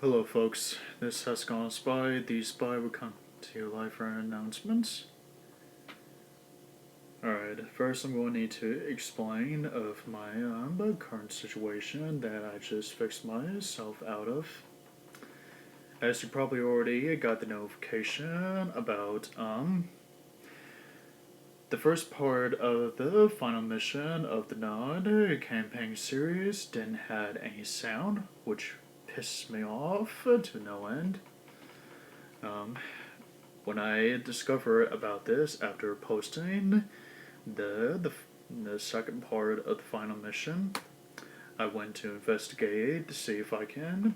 Hello folks, this is HexagonalSpy. The Spy will come to you live for announcements. Alright, first I'm going to need to explain of my current situation that I just fixed myself out of. As you probably already got the notification about the first part of the final mission of the Nod campaign series didn't have any sound, which pisses me off to no end. When I discovered about this after posting the second part of the final mission, I went to investigate to see if I can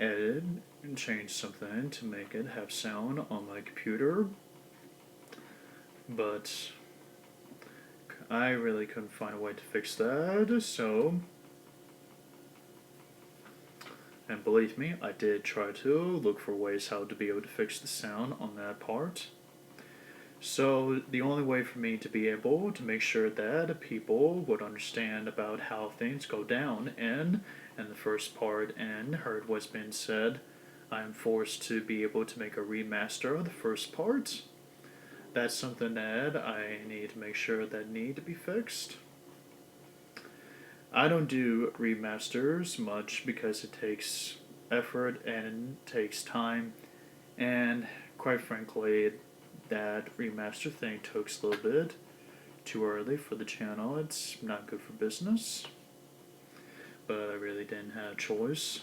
edit and change something to make it have sound on my computer, but I really couldn't find a way to fix that, so... And believe me, I did try to look for ways how to be able to fix the sound on that part. So the only way for me to be able to make sure that people would understand about how things go down in the first part and heard what's been said, I'm forced to be able to make a remaster of the first part. That's something that I need to make sure that need to be fixed. I don't do remasters much because it takes effort and it takes time, and quite frankly, that remaster thing took a little bit too early for the channel. It's not good for business, but I really didn't have a choice.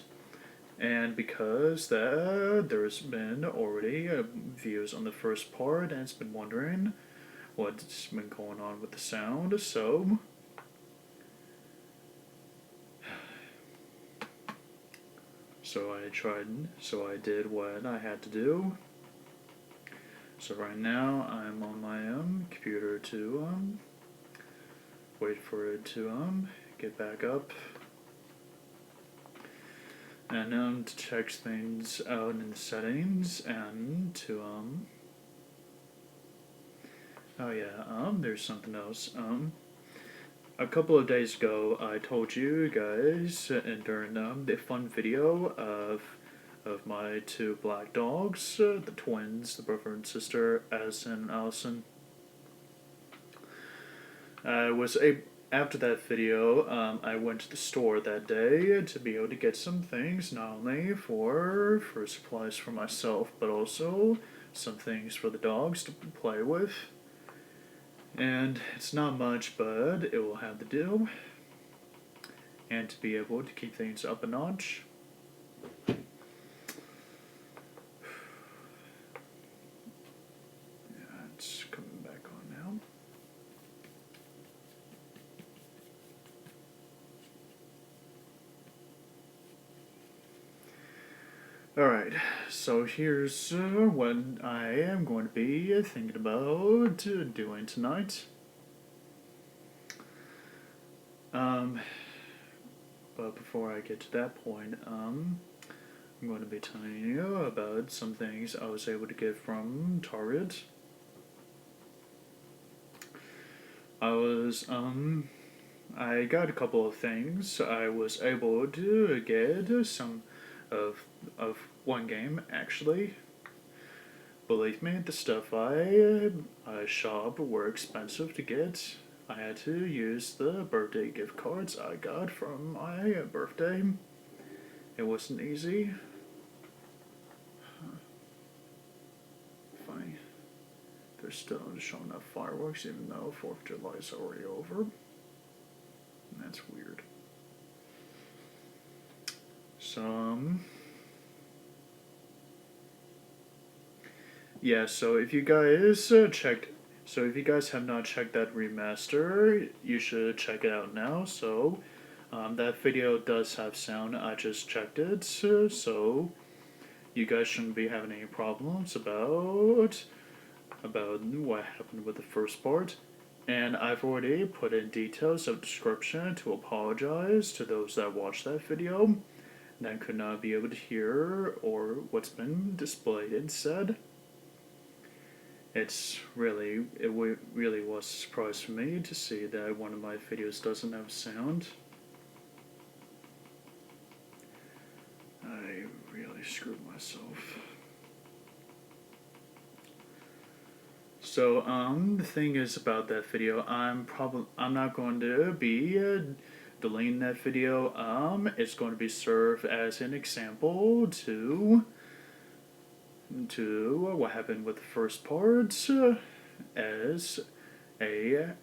And because there's been already views on the first part, and it's been wondering what's been going on with the sound, so I did what I had to do. So right now I'm on my computer to wait for it to get back up, and to check things out in the settings, and to oh yeah, there's something else. A couple of days ago, I told you guys during the fun video of my two black dogs, the twins, the brother and sister, Addison and Allison. After that video, I went to the store that day to be able to get some things, not only for supplies for myself, but also some things for the dogs to play with. And it's not much, but it will have to do. And to be able to keep things up a notch. Yeah, it's coming back on now. Alright, so here's what I am going to be thinking about doing tonight. But before I get to that point, I'm going to be telling you about some things I was able to get from Target. I got a couple of things. I was able to get some of one game, actually. Believe me, the stuff I shop were expensive to get. I had to use the birthday gift cards I got from my birthday. It wasn't easy. Funny. They're still showing up fireworks even though 4th of July is already over. That's weird. Yeah, so if you guys have not checked that remaster, you should check it out now. So, that video does have sound. I just checked it, so you guys shouldn't be having any problems about what happened with the first part. And I've already put in details of description to apologize to those that watched that video that could not be able to hear or what's been displayed and said. It really was a surprise for me to see that one of my videos doesn't have sound. I screwed myself. So, the thing is about that video, I'm not going to be deleting that video. It's going to be served as an example to what happened with the first parts, as a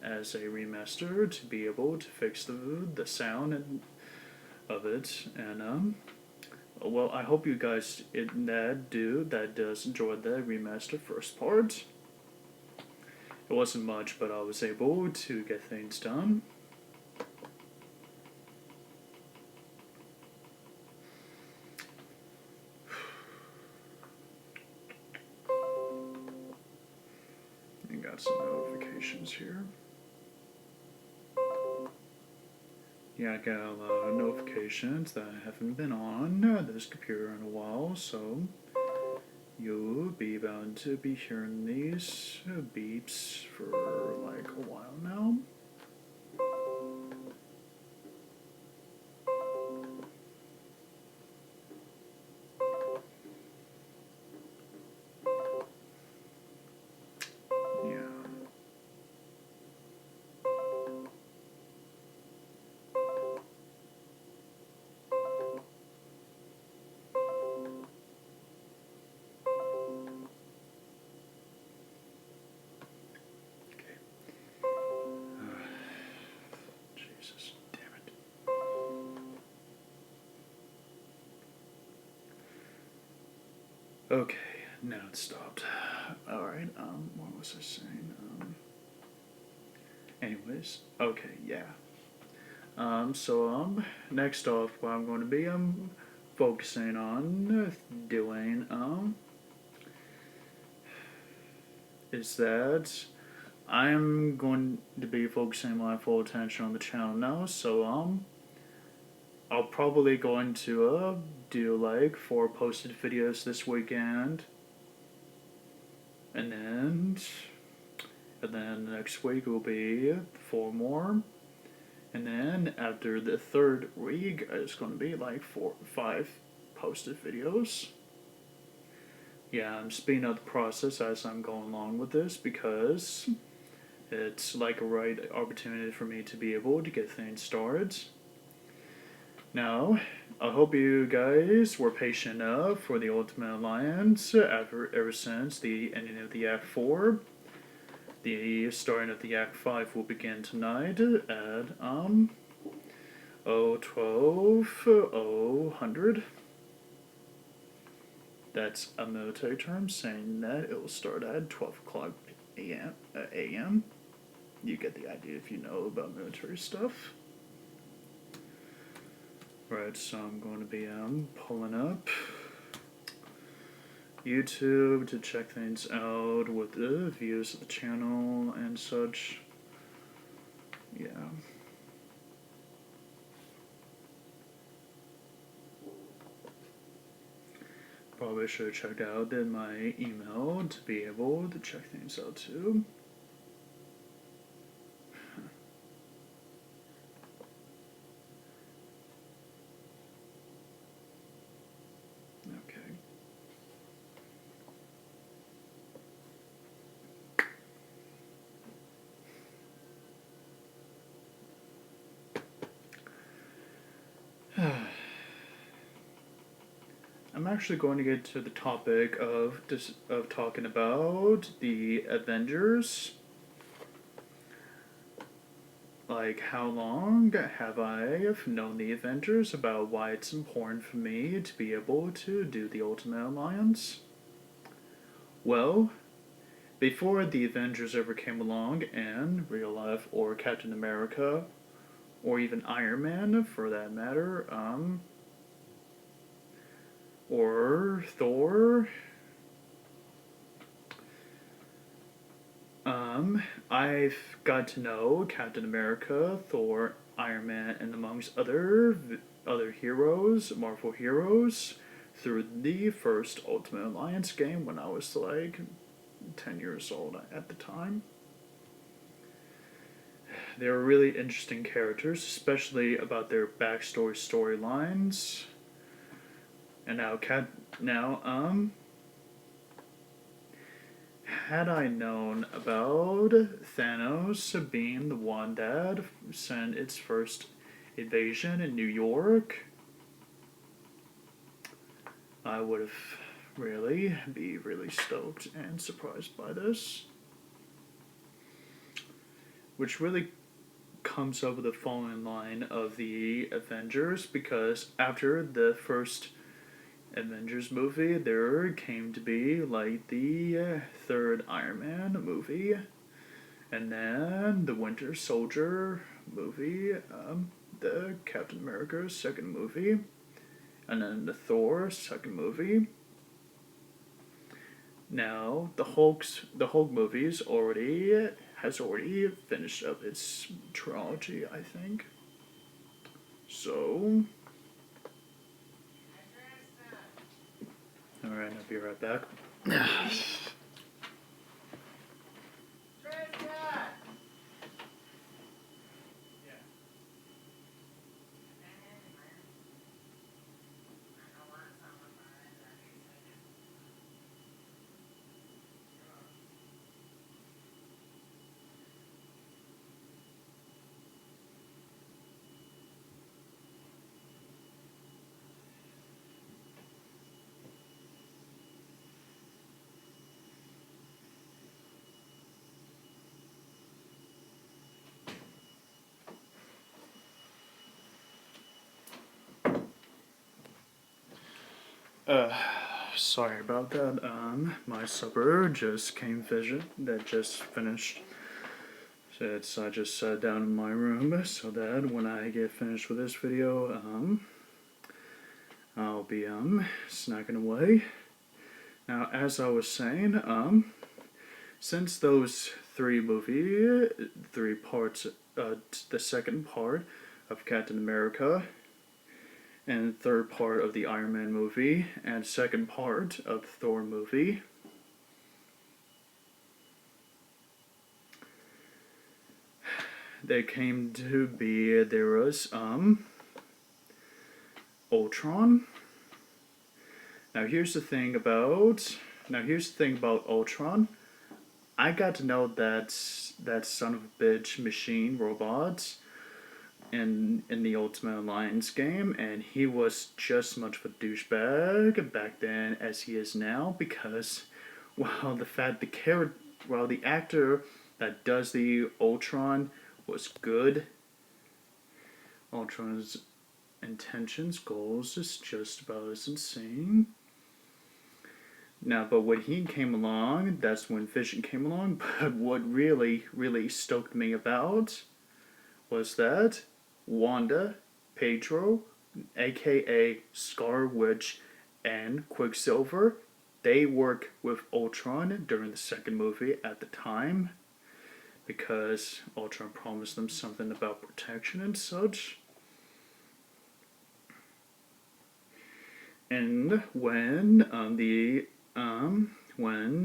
as a remaster to be able to fix the sound of it, and well, I hope you guys that does enjoy the remaster first part. It wasn't much, but I was able to get things done. And got some notifications here. Yeah, I got a lot of notifications that I haven't been on this computer in a while, so you'll be bound to be hearing these beeps for like a while now. Jesus, damn it. Okay, now it stopped. Alright, what was I saying? Anyways, okay, yeah. So, next off, what I'm going to be, focusing on doing, is that I'm going to be focusing my full attention on the channel now, so, I'll probably going to, do like 4 posted videos this weekend, and then next week will be 4 more, and then after the 3rd week, it's going to be like 4 or 5 posted videos. Yeah, I'm speeding up the process as I'm going along with this because it's like a right opportunity for me to be able to get things started. Now, I hope you guys were patient enough for the Ultimate Alliance ever since the ending of the Act 4. The starting of the Act 5 will begin tonight at 012:00. That's a military term saying that it will start at 12 o'clock a.m. You get the idea if you know about military stuff. Right, so I'm going to be pulling up YouTube to check things out with the views of the channel and such. Yeah. Probably should have checked out my email to be able to check things out too. Okay. I'm actually going to get to the topic of talking about the Avengers. Like, how long have I known the Avengers, about why it's important for me to be able to do the Ultimate Alliance? Well, before the Avengers ever came along in real life, or Captain America, or even Iron Man for that matter, or Thor, I've got to know Captain America, Thor, Iron Man, and amongst other heroes, Marvel heroes, through the first Ultimate Alliance game when I was like 10 years old at the time. They were really interesting characters, especially about their backstory storylines. And now, had I known about Thanos being the one that sent its first invasion in New York, I would have be really stoked and surprised by this. Which really comes up with the following line of the Avengers, because after the first Avengers movie, there came to be like the third Iron Man movie, and then the Winter Soldier movie, the Captain America second movie, and then the Thor second movie. Now the Hulk movies has already finished up its trilogy, I think. So, all right, I'll be right back. Sorry about that. My supper just came that just finished. So I just sat down in my room so that when I get finished with this video, I'll be snacking away. Now, as I was saying, since those three parts, the second part of Captain America, and third part of the Iron Man movie, and second part of the Thor movie, there was Ultron. Now here's the thing about Ultron. I got to know that son of a bitch machine robot in the Ultimate Alliance game, and he was just as much of a douchebag back then as he is now, because while the actor that does the Ultron was good, Ultron's intentions, goals is just about as insane. Now, but when he came along, that's when Vision came along. But what really, really stoked me about was that Wanda, Pedro, aka Scarlet Witch, and Quicksilver, they work with Ultron during the second movie at the time, because Ultron promised them something about protection and such. And when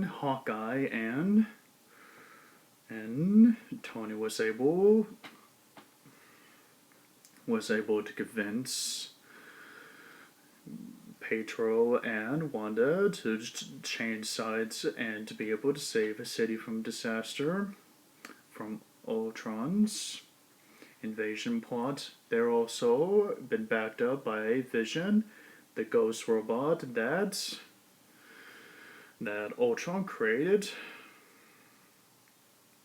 Hawkeye and Tony was able to convince Pedro and Wanda to change sides and to be able to save a city from disaster from Ultron's invasion plot, they're also been backed up by Vision, the ghost robot that Ultron created.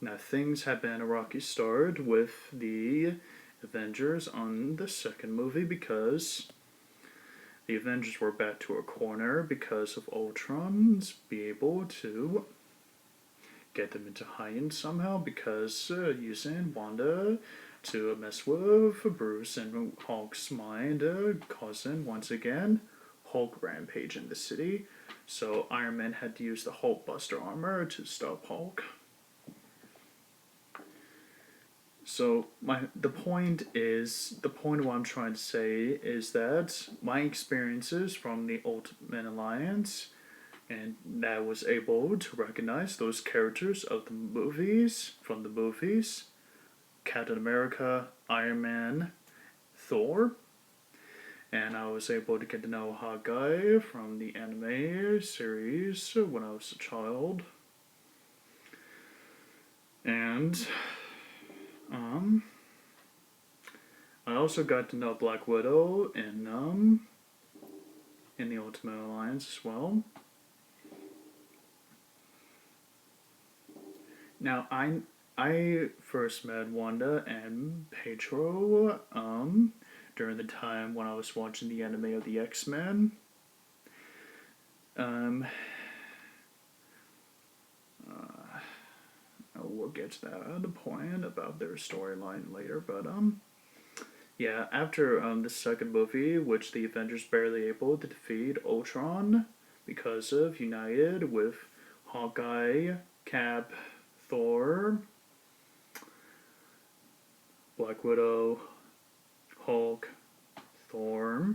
Now, things have been a rocky start with the Avengers on the second movie, because the Avengers were back to a corner because of Ultron's be able to get them into hiding somehow, because using Wanda to mess with Bruce and Hulk's mind, causing once again Hulk rampage in the city. So Iron Man had to use the Hulk Buster armor to stop Hulk. So the point what I'm trying to say is that my experiences from the Ultimate Alliance, and that I was able to recognize those characters of the movies, Captain America, Iron Man, Thor, and I was able to get to know Hawkeye from the anime series when I was a child. And I also got to know Black Widow in the Ultimate Alliance as well. Now I first met Wanda and Pedro during the time when I was watching the anime of the X-Men. We'll get to that point about their storyline later, but yeah, after the second movie, which the Avengers barely able to defeat Ultron because of united with Hawkeye, Cap, Thor, Black Widow, Hulk, Thor,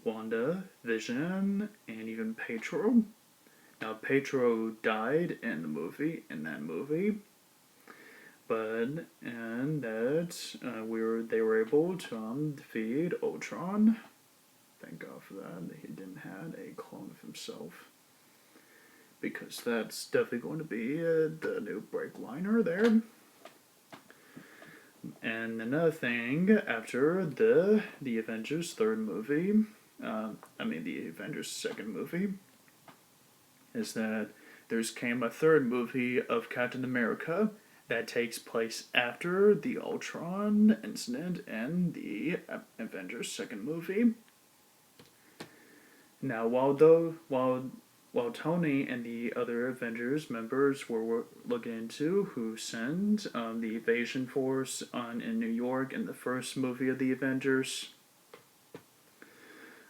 Wanda, Vision, and even Pedro. Now Pedro died in that movie, but and that they were able to defeat Ultron. Thank God for that. He didn't have a clone of himself, because that's definitely going to be the new break liner there. And another thing, after the Avengers third movie, the Avengers second movie, is that there's came a third movie of Captain America that takes place after the Ultron incident and the Avengers second movie. Now, while Tony and the other Avengers members were looking into who sent the invasion force in New York in the first movie of the Avengers,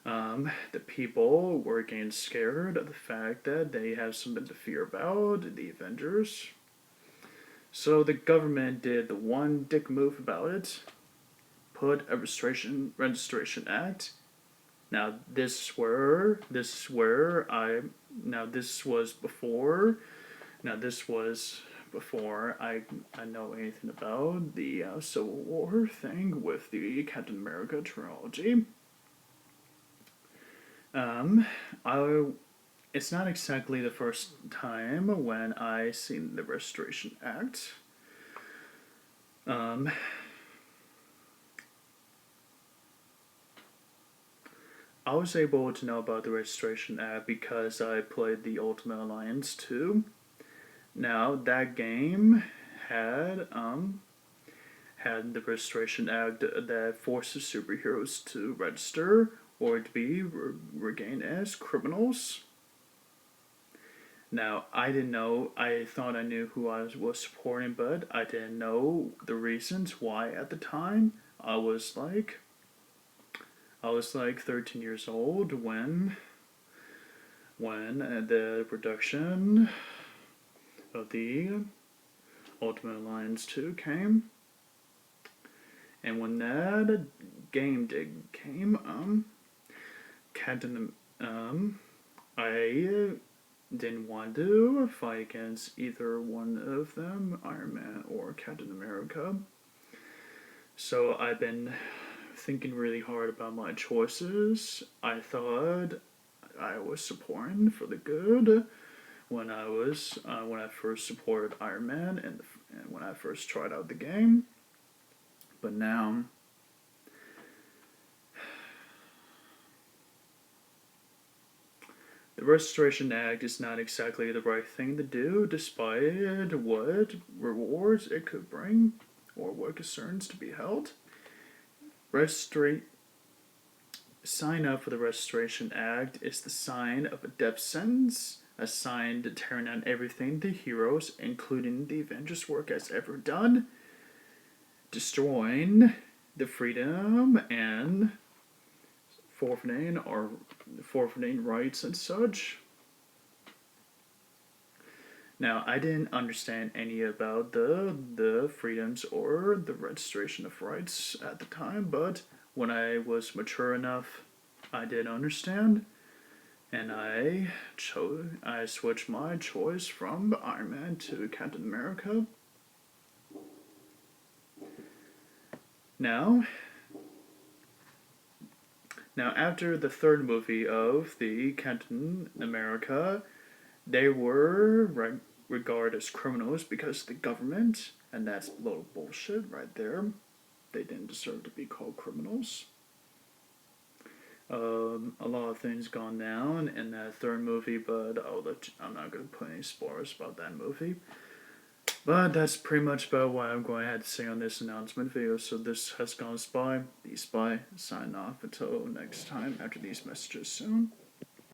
the people were getting scared of the fact that they have something to fear about the Avengers. So the government did the one dick move about it, put a registration act. Now this was before I know anything about the Civil War thing with the Captain America trilogy. It's not exactly the first time when I seen the Restoration Act. I was able to know about the Restoration Act because I played the Ultimate Alliance 2. Now that game had the Restoration Act that forces superheroes to register or to be regained as criminals. Now, I didn't know, I thought I knew who I was supporting, but I didn't know the reasons why at the time. I was like 13 years old when the production of the Ultimate Alliance 2 came. And when that game came, I didn't want to fight against either one of them, Iron Man or Captain America. So I've been thinking really hard about my choices. I thought I was supporting for the good when I first supported Iron Man and when I first tried out the game. But now the Restoration Act is not exactly the right thing to do, despite what rewards it could bring or what concerns to be held. Sign up for the Restoration Act is the sign of a death sentence, a sign to tear down everything the heroes, including the Avengers work, has ever done, destroying the freedom and forfeiting rights and such. Now, I didn't understand any about the freedoms or the registration of rights at the time, but when I was mature enough, I did understand, and I switched my choice from Iron Man to Captain America. Now, after the third movie of the Captain America, they were regarded as criminals because of the government, and that's a little bullshit right there. They didn't deserve to be called criminals. A lot of things gone down in that third movie, but I'm not going to put any spoilers about that movie. But that's pretty much about what I'm going to have to say on this announcement video. So this has gone Spy, the Spy, sign off until next time after these messages soon.